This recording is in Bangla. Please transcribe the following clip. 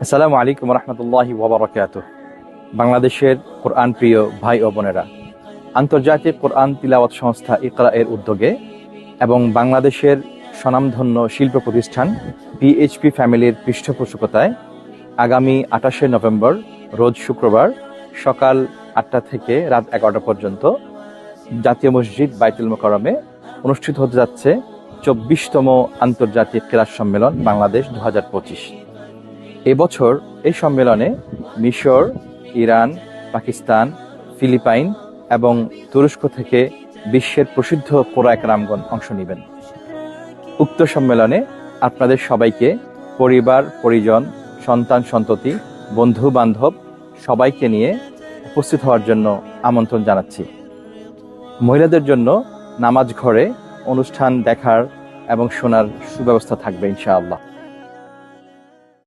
আসসালামু আলাইকুম রহমতুল্লাহি ওয়াবারাকাতুহ। বাংলাদেশের কোরআন প্রিয় ভাই ও বোনেরা, আন্তর্জাতিক কোরআন তিলাওয়াত সংস্থা ইকরা এর উদ্যোগে এবং বাংলাদেশের স্বনামধন্য শিল্প প্রতিষ্ঠান পিএইচপি ফ্যামিলির পৃষ্ঠপোষকতায় আগামী ২৮শে নভেম্বর রোজ শুক্রবার সকাল ৮টা থেকে রাত ১১টা পর্যন্ত জাতীয় মসজিদ বাইতুল মোকাররমে অনুষ্ঠিত হতে যাচ্ছে ২৪তম আন্তর্জাতিক ক্রীড়া সম্মেলন বাংলাদেশ ২০২৫। এবছর এই সম্মেলনে মিশর, ইরান, পাকিস্তান, ফিলিপাইন এবং তুরস্ক থেকে বিশ্বের প্রসিদ্ধ কোরআন রামগণ অংশ নেবেন। উক্ত সম্মেলনে আপনাদের সবাইকে পরিবার, পরিজন, সন্তান সন্ততি, বন্ধু বান্ধব সবাইকে নিয়ে উপস্থিত হওয়ার জন্য আমন্ত্রণ জানাচ্ছি। মহিলাদের জন্য নামাজ ঘরে অনুষ্ঠান দেখার এবং শোনার সুব্যবস্থা থাকবে ইনশাআল্লাহ।